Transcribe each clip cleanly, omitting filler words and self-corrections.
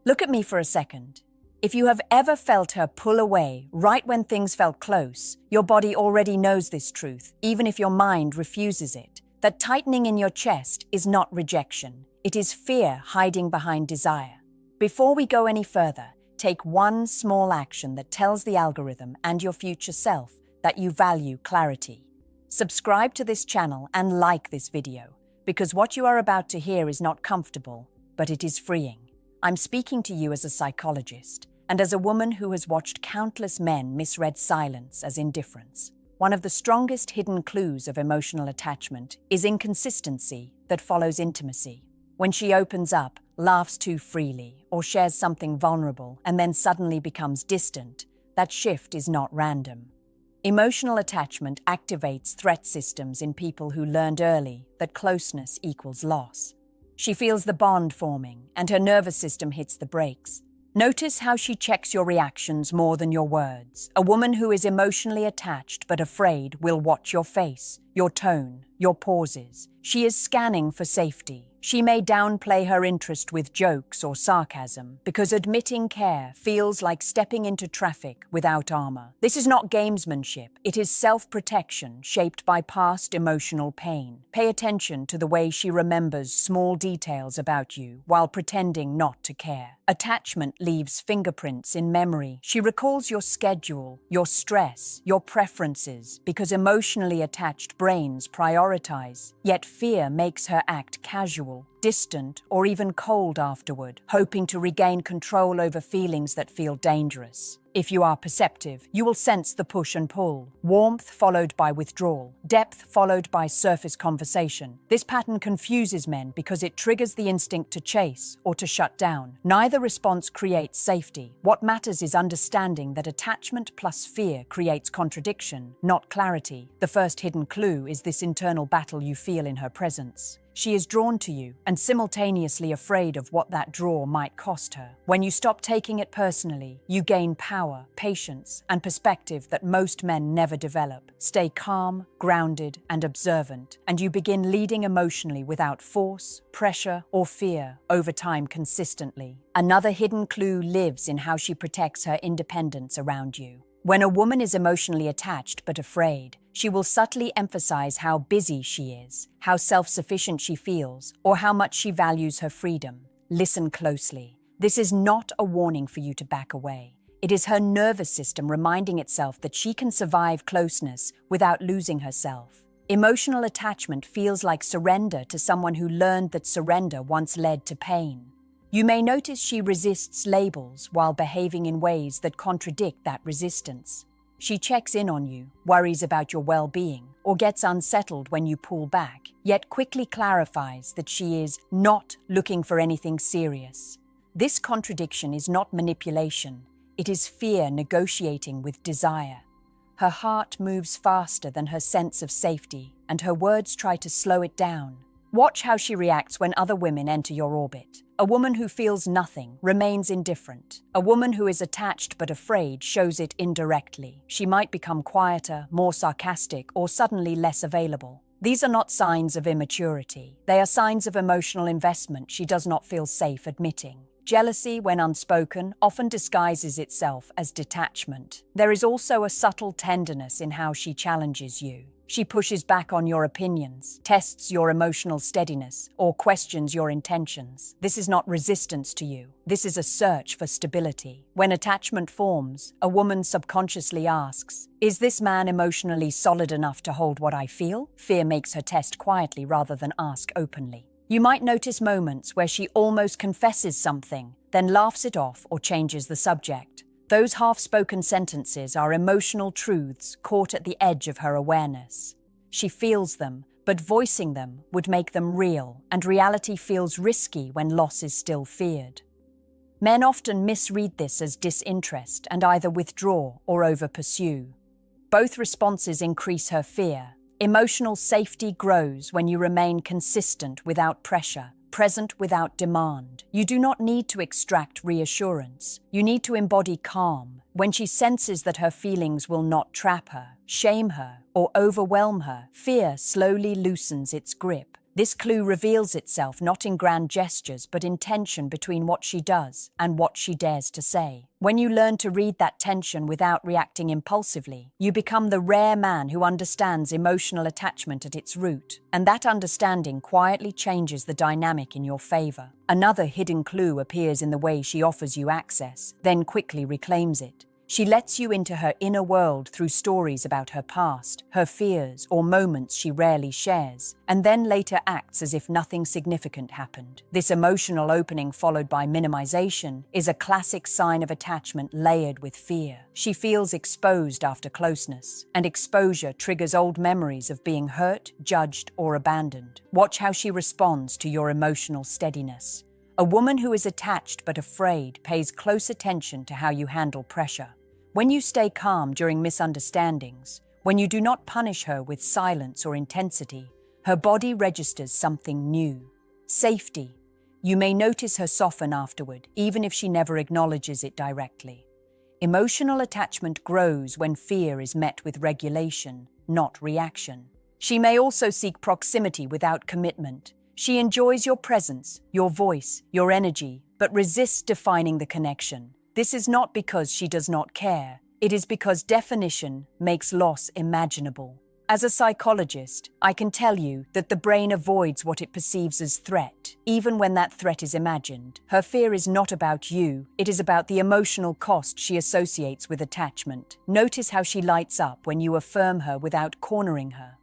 Look at me for a second. If you have ever felt her pull away right when things felt close, your body already knows this truth, even if your mind refuses it. That tightening in your chest is not rejection. It is fear hiding behind desire. Before we go any further, take one small action that tells the algorithm and your future self that you value clarity. Subscribe to this channel and like this video, because what you are about to hear is not comfortable, but it is freeing. I'm speaking to you as a psychologist, and as a woman who has watched countless men misread silence as indifference. One of the strongest hidden clues of emotional attachment is inconsistency that follows intimacy. When she opens up, laughs too freely, or shares something vulnerable and then suddenly becomes distant, that shift is not random. Emotional attachment activates threat systems in people who learned early that closeness equals loss. She feels the bond forming, and her nervous system hits the brakes. Notice how she checks your reactions more than your words. A woman who is emotionally attached but afraid will watch your face, your tone, your pauses. She is scanning for safety. She may downplay her interest with jokes or sarcasm because admitting care feels like stepping into traffic without armor. This is not gamesmanship. It is self-protection shaped by past emotional pain. Pay attention to the way she remembers small details about you while pretending not to care. Attachment leaves fingerprints in memory. She recalls your schedule, your stress, your preferences, because emotionally attached brains prioritize. Yet fear makes her act casual, distant, or even cold afterward, hoping to regain control over feelings that feel dangerous. If you are perceptive, you will sense the push and pull, warmth followed by withdrawal, depth followed by surface conversation. This pattern confuses men because it triggers the instinct to chase or to shut down. Neither response creates safety. What matters is understanding that attachment plus fear creates contradiction, not clarity. The first hidden clue is this internal battle you feel in her presence. She is drawn to you and simultaneously afraid of what that draw might cost her. When you stop taking it personally, you gain power, patience, and perspective that most men never develop. Stay calm, grounded, and observant, and you begin leading emotionally without force, pressure, or fear over time consistently. Another hidden clue lives in how she protects her independence around you. When a woman is emotionally attached but afraid, she will subtly emphasize how busy she is, how self-sufficient she feels, or how much she values her freedom. Listen closely. This is not a warning for you to back away. It is her nervous system reminding itself that she can survive closeness without losing herself. Emotional attachment feels like surrender to someone who learned that surrender once led to pain. You may notice she resists labels while behaving in ways that contradict that resistance. She checks in on you, worries about your well-being, or gets unsettled when you pull back, yet quickly clarifies that she is not looking for anything serious. This contradiction is not manipulation. It is fear negotiating with desire. Her heart moves faster than her sense of safety, and her words try to slow it down. Watch how she reacts when other women enter your orbit. A woman who feels nothing remains indifferent. A woman who is attached but afraid shows it indirectly. She might become quieter, more sarcastic, or suddenly less available. These are not signs of immaturity. They are signs of emotional investment she does not feel safe admitting. Jealousy, when unspoken, often disguises itself as detachment. There is also a subtle tenderness in how she challenges you. She pushes back on your opinions, tests your emotional steadiness, or questions your intentions. This is not resistance to you. This is a search for stability. When attachment forms, a woman subconsciously asks, "Is this man emotionally solid enough to hold what I feel?" Fear makes her test quietly rather than ask openly. You might notice moments where she almost confesses something, then laughs it off or changes the subject. Those half-spoken sentences are emotional truths caught at the edge of her awareness. She feels them, but voicing them would make them real, and reality feels risky when loss is still feared. Men often misread this as disinterest and either withdraw or over-pursue. Both responses increase her fear. Emotional safety grows when you remain consistent without pressure, present without demand. You do not need to extract reassurance. You need to embody calm. When she senses that her feelings will not trap her, shame her, or overwhelm her, fear slowly loosens its grip. This clue reveals itself not in grand gestures but in tension between what she does and what she dares to say. When you learn to read that tension without reacting impulsively, you become the rare man who understands emotional attachment at its root, and that understanding quietly changes the dynamic in your favor. Another hidden clue appears in the way she offers you access, then quickly reclaims it. She lets you into her inner world through stories about her past, her fears, or moments she rarely shares, and then later acts as if nothing significant happened. This emotional opening, followed by minimization, is a classic sign of attachment layered with fear. She feels exposed after closeness, and exposure triggers old memories of being hurt, judged, or abandoned. Watch how she responds to your emotional steadiness. A woman who is attached but afraid pays close attention to how you handle pressure. When you stay calm during misunderstandings, when you do not punish her with silence or intensity, her body registers something new. Safety. You may notice her soften afterward, even if she never acknowledges it directly. Emotional attachment grows when fear is met with regulation, not reaction. She may also seek proximity without commitment. She enjoys your presence, your voice, your energy, but resists defining the connection. This is not because she does not care. It is because definition makes loss imaginable. As a psychologist, I can tell you that the brain avoids what it perceives as threat, even when that threat is imagined. Her fear is not about you, it is about the emotional cost she associates with attachment. Notice how she lights up when you affirm her without cornering her.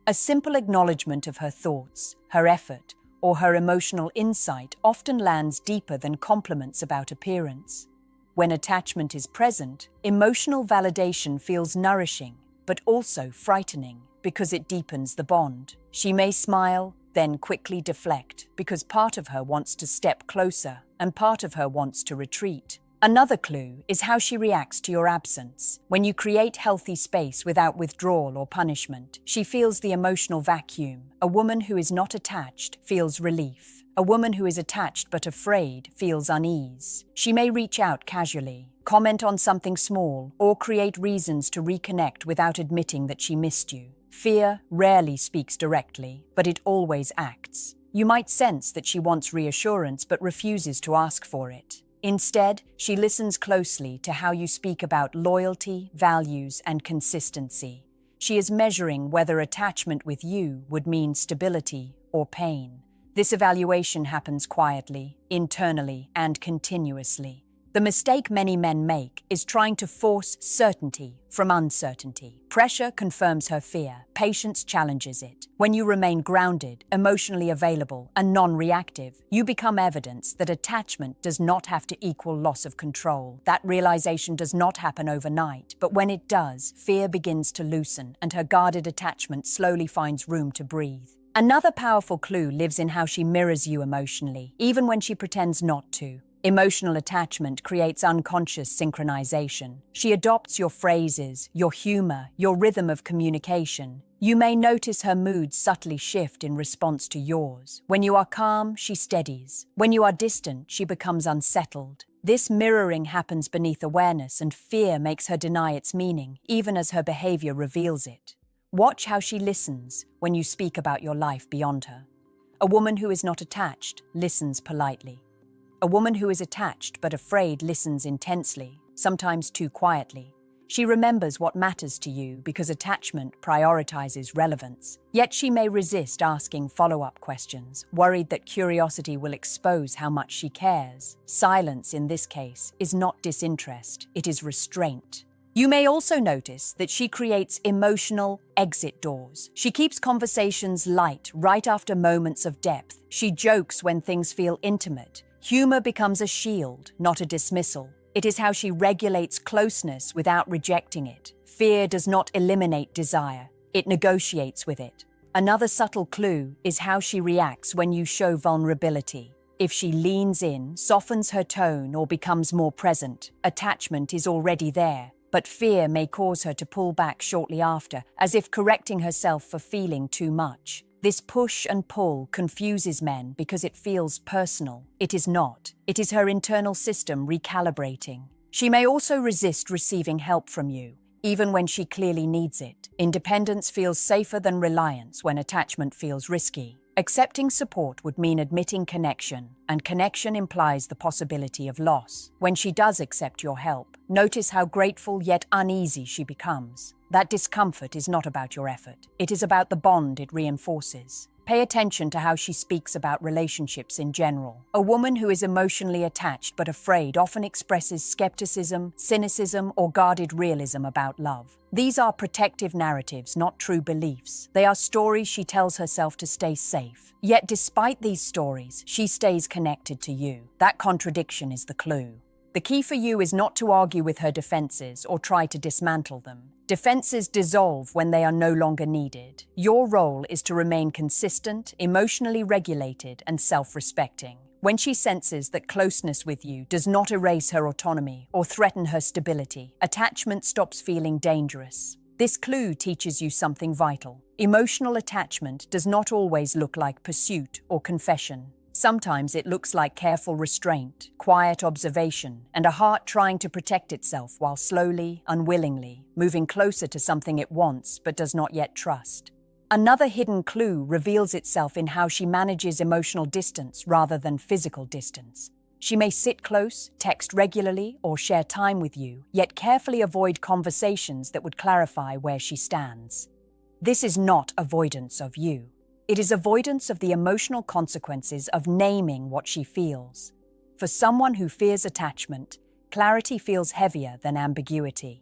A simple acknowledgement of her thoughts, her effort, or her emotional insight often lands deeper than compliments about appearance. When attachment is present, emotional validation feels nourishing, but also frightening because it deepens the bond. She may smile, then quickly deflect, because part of her wants to step closer and part of her wants to retreat. Another clue is how she reacts to your absence. When you create healthy space without withdrawal or punishment, she feels the emotional vacuum. A woman who is not attached feels relief. A woman who is attached but afraid feels unease. She may reach out casually, comment on something small, or create reasons to reconnect without admitting that she missed you. Fear rarely speaks directly, but it always acts. You might sense that she wants reassurance but refuses to ask for it. Instead, she listens closely to how you speak about loyalty, values, and consistency. She is measuring whether attachment with you would mean stability or pain. This evaluation happens quietly, internally, and continuously. The mistake many men make is trying to force certainty from uncertainty. Pressure confirms her fear, patience challenges it. When you remain grounded, emotionally available, and non-reactive, you become evidence that attachment does not have to equal loss of control. That realization does not happen overnight, but when it does, fear begins to loosen, and her guarded attachment slowly finds room to breathe. Another powerful clue lives in how she mirrors you emotionally, even when she pretends not to. Emotional attachment creates unconscious synchronization. She adopts your phrases, your humor, your rhythm of communication. You may notice her mood subtly shift in response to yours. When you are calm, she steadies. When you are distant, she becomes unsettled. This mirroring happens beneath awareness, and fear makes her deny its meaning, even as her behavior reveals it. Watch how she listens when you speak about your life beyond her. A woman who is not attached listens politely. A woman who is attached but afraid listens intensely, sometimes too quietly. She remembers what matters to you because attachment prioritizes relevance. Yet she may resist asking follow-up questions, worried that curiosity will expose how much she cares. Silence, in this case, is not disinterest, it is restraint. You may also notice that she creates emotional exit doors. She keeps conversations light right after moments of depth. She jokes when things feel intimate. Humor becomes a shield, not a dismissal. It is how she regulates closeness without rejecting it. Fear does not eliminate desire, it negotiates with it. Another subtle clue is how she reacts when you show vulnerability. If she leans in, softens her tone, or becomes more present, attachment is already there. But fear may cause her to pull back shortly after, as if correcting herself for feeling too much. This push and pull confuses men because it feels personal. It is not. It is her internal system recalibrating. She may also resist receiving help from you, even when she clearly needs it. Independence feels safer than reliance when attachment feels risky. Accepting support would mean admitting connection, and connection implies the possibility of loss. When she does accept your help, notice how grateful yet uneasy she becomes. That discomfort is not about your effort. It is about the bond it reinforces. Pay attention to how she speaks about relationships in general. A woman who is emotionally attached but afraid often expresses skepticism, cynicism, or guarded realism about love. These are protective narratives, not true beliefs. They are stories she tells herself to stay safe. Yet despite these stories, she stays connected to you. That contradiction is the clue. The key for you is not to argue with her defenses or try to dismantle them. Defenses dissolve when they are no longer needed. Your role is to remain consistent, emotionally regulated, and self-respecting. When she senses that closeness with you does not erase her autonomy or threaten her stability, attachment stops feeling dangerous. This clue teaches you something vital. Emotional attachment does not always look like pursuit or confession. Sometimes it looks like careful restraint, quiet observation, and a heart trying to protect itself while slowly, unwillingly, moving closer to something it wants but does not yet trust. Another hidden clue reveals itself in how she manages emotional distance rather than physical distance. She may sit close, text regularly, or share time with you, yet carefully avoid conversations that would clarify where she stands. This is not avoidance of you. It is avoidance of the emotional consequences of naming what she feels. For someone who fears attachment, clarity feels heavier than ambiguity.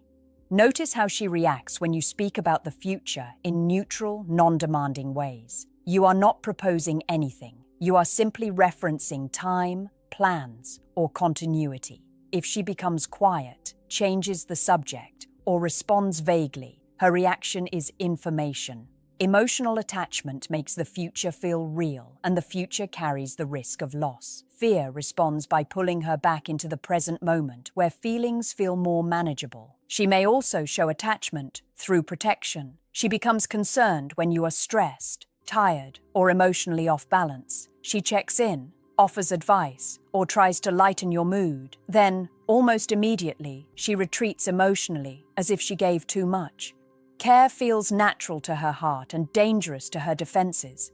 Notice how she reacts when you speak about the future in neutral, non-demanding ways. You are not proposing anything. You are simply referencing time, plans, or continuity. If she becomes quiet, changes the subject, or responds vaguely, her reaction is information. Emotional attachment makes the future feel real, and the future carries the risk of loss. Fear responds by pulling her back into the present moment, where feelings feel more manageable. She may also show attachment through protection. She becomes concerned when you are stressed, tired, or emotionally off balance. She checks in, offers advice, or tries to lighten your mood. Then, almost immediately, she retreats emotionally, as if she gave too much. Care feels natural to her heart and dangerous to her defenses.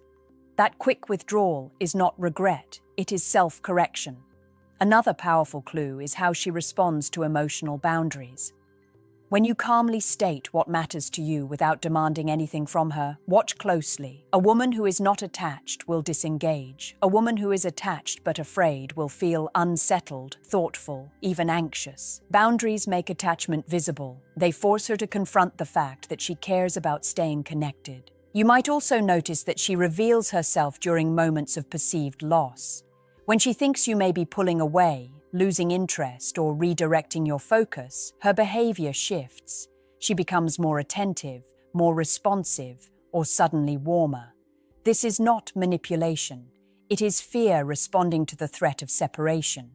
That quick withdrawal is not regret, it is self-correction. Another powerful clue is how she responds to emotional boundaries. When you calmly state what matters to you without demanding anything from her, watch closely. A woman who is not attached will disengage. A woman who is attached but afraid will feel unsettled, thoughtful, even anxious. Boundaries make attachment visible. They force her to confront the fact that she cares about staying connected. You might also notice that she reveals herself during moments of perceived loss. When she thinks you may be pulling away, losing interest, or redirecting your focus, her behavior shifts. She becomes more attentive, more responsive, or suddenly warmer. This is not manipulation. It is fear responding to the threat of separation.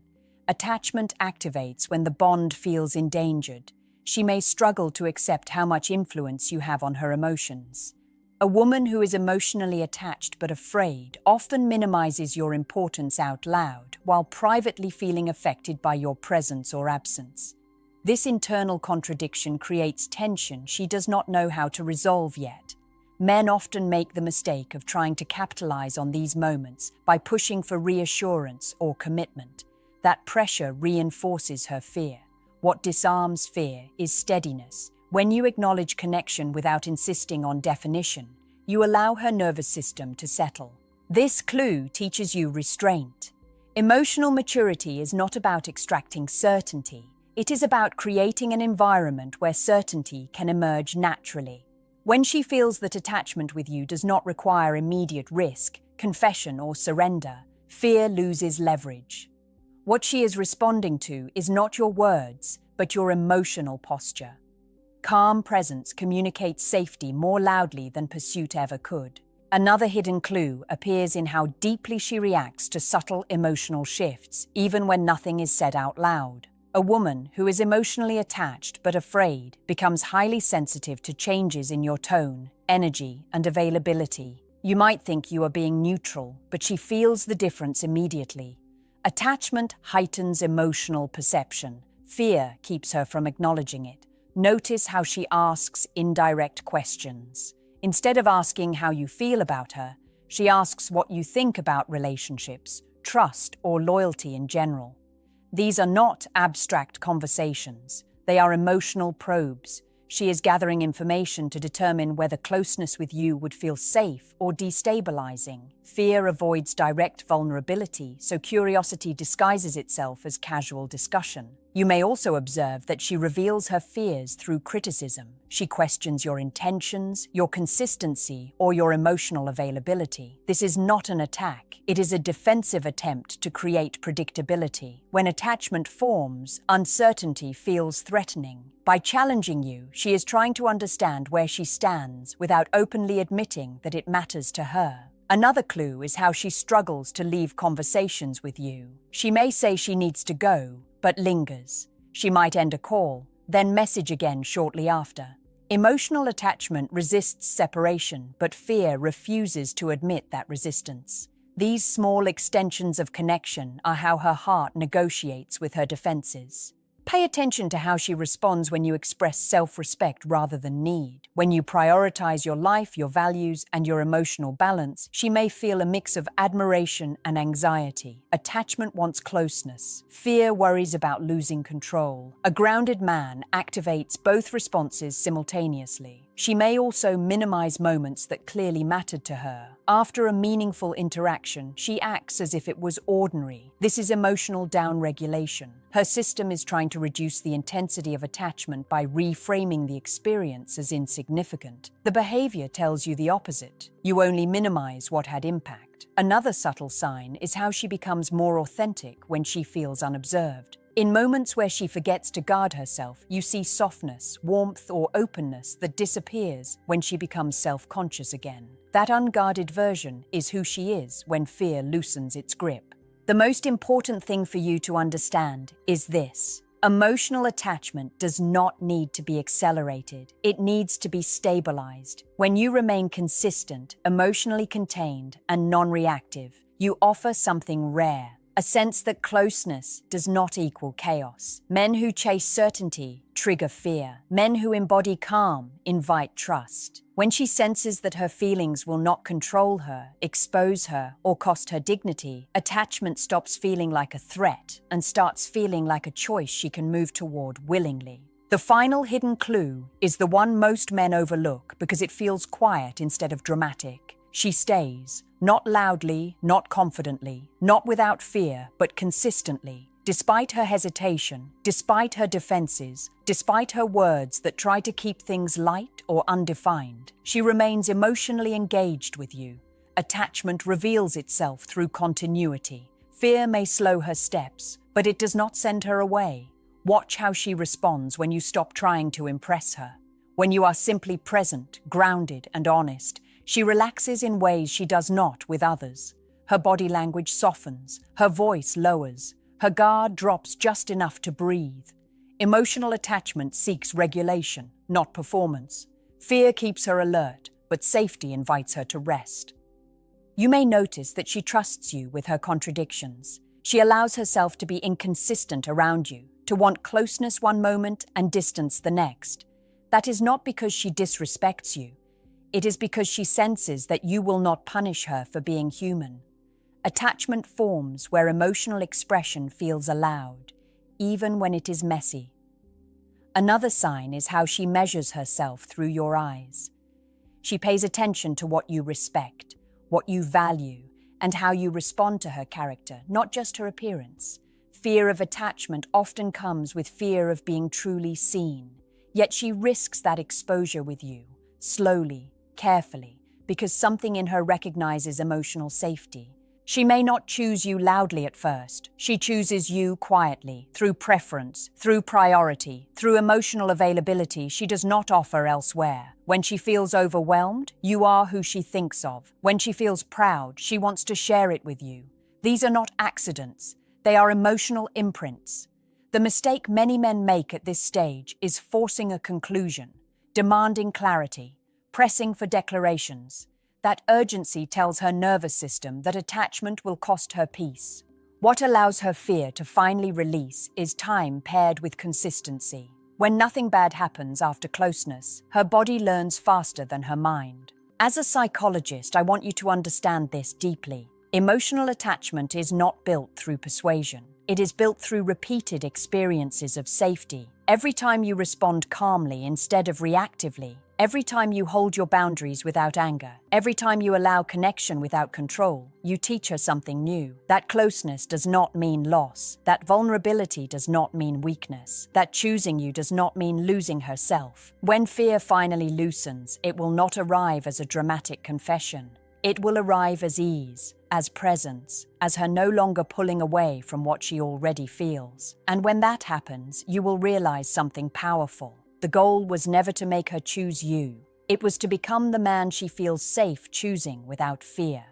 Attachment activates when the bond feels endangered. She may struggle to accept how much influence you have on her emotions. A woman who is emotionally attached but afraid often minimizes your importance out loud, while privately feeling affected by your presence or absence. This internal contradiction creates tension she does not know how to resolve yet. Men often make the mistake of trying to capitalize on these moments by pushing for reassurance or commitment. That pressure reinforces her fear. What disarms fear is steadiness. When you acknowledge connection without insisting on definition, you allow her nervous system to settle. This clue teaches you restraint. Emotional maturity is not about extracting certainty. It is about creating an environment where certainty can emerge naturally. When she feels that attachment with you does not require immediate risk, confession, or surrender, fear loses leverage. What she is responding to is not your words, but your emotional posture. Calm presence communicates safety more loudly than pursuit ever could. Another hidden clue appears in how deeply she reacts to subtle emotional shifts, even when nothing is said out loud. A woman who is emotionally attached but afraid becomes highly sensitive to changes in your tone, energy, and availability. You might think you are being neutral, but she feels the difference immediately. Attachment heightens emotional perception. Fear keeps her from acknowledging it. Notice how she asks indirect questions. Instead of asking how you feel about her, She asks what you think about relationships, trust, or loyalty in general. These are not abstract conversations. They are emotional probes. She is gathering information to determine whether closeness with you would feel safe or destabilizing. Fear avoids direct vulnerability, so curiosity disguises itself as casual discussion. You may also observe that she reveals her fears through criticism. She questions your intentions, your consistency, or your emotional availability. This is not an attack. It is a defensive attempt to create predictability. When attachment forms, uncertainty feels threatening. By challenging you, she is trying to understand where she stands without openly admitting that it matters to her. Another clue is how she struggles to leave conversations with you. She may say she needs to go, but lingers. She might end a call, then message again shortly after. Emotional attachment resists separation, but fear refuses to admit that resistance. These small extensions of connection are how her heart negotiates with her defenses. Pay attention to how she responds when you express self-respect rather than need. When you prioritize your life, your values, and your emotional balance, she may feel a mix of admiration and anxiety. Attachment wants closeness. Fear worries about losing control. A grounded man activates both responses simultaneously. She may also minimize moments that clearly mattered to her. After a meaningful interaction, she acts as if it was ordinary. This is emotional downregulation. Her system is trying to reduce the intensity of attachment by reframing the experience as insignificant. The behavior tells you the opposite. You only minimize what had impact. Another subtle sign is how she becomes more authentic when she feels unobserved. In moments where she forgets to guard herself, you see softness, warmth, or openness that disappears when she becomes self-conscious again. That unguarded version is who she is when fear loosens its grip. The most important thing for you to understand is this. Emotional attachment does not need to be accelerated. It needs to be stabilized. When you remain consistent, emotionally contained, and non-reactive, you offer something rare. A sense that closeness does not equal chaos. Men who chase certainty trigger fear. Men who embody calm invite trust. When she senses that her feelings will not control her, expose her, or cost her dignity, attachment stops feeling like a threat and starts feeling like a choice she can move toward willingly. The final hidden clue is the one most men overlook because it feels quiet instead of dramatic. She stays, not loudly, not confidently, not without fear, but consistently. Despite her hesitation, despite her defenses, despite her words that try to keep things light or undefined, she remains emotionally engaged with you. Attachment reveals itself through continuity. Fear may slow her steps, but it does not send her away. Watch how she responds when you stop trying to impress her. When you are simply present, grounded, and honest, she relaxes in ways she does not with others. Her body language softens, her voice lowers, her guard drops just enough to breathe. Emotional attachment seeks regulation, not performance. Fear keeps her alert, but safety invites her to rest. You may notice that she trusts you with her contradictions. She allows herself to be inconsistent around you, to want closeness one moment and distance the next. That is not because she disrespects you. It is because she senses that you will not punish her for being human. Attachment forms where emotional expression feels allowed, even when it is messy. Another sign is how she measures herself through your eyes. She pays attention to what you respect, what you value, and how you respond to her character, not just her appearance. Fear of attachment often comes with fear of being truly seen, yet she risks that exposure with you, slowly, carefully, because something in her recognizes emotional safety. She may not choose you loudly at first. She chooses you quietly, through preference, through priority, through emotional availability she does not offer elsewhere. When she feels overwhelmed, you are who she thinks of. When she feels proud, she wants to share it with you. These are not accidents. They are emotional imprints. The mistake many men make at this stage is forcing a conclusion, demanding clarity, pressing for declarations. That urgency tells her nervous system that attachment will cost her peace. What allows her fear to finally release is time paired with consistency. When nothing bad happens after closeness, her body learns faster than her mind. As a psychologist, I want you to understand this deeply. Emotional attachment is not built through persuasion. It is built through repeated experiences of safety. Every time you respond calmly instead of reactively, every time you hold your boundaries without anger, every time you allow connection without control, you teach her something new. That closeness does not mean loss. That vulnerability does not mean weakness. That choosing you does not mean losing herself. When fear finally loosens, it will not arrive as a dramatic confession. It will arrive as ease, as presence, as her no longer pulling away from what she already feels. And when that happens, you will realize something powerful. The goal was never to make her choose you. It was to become the man she feels safe choosing without fear.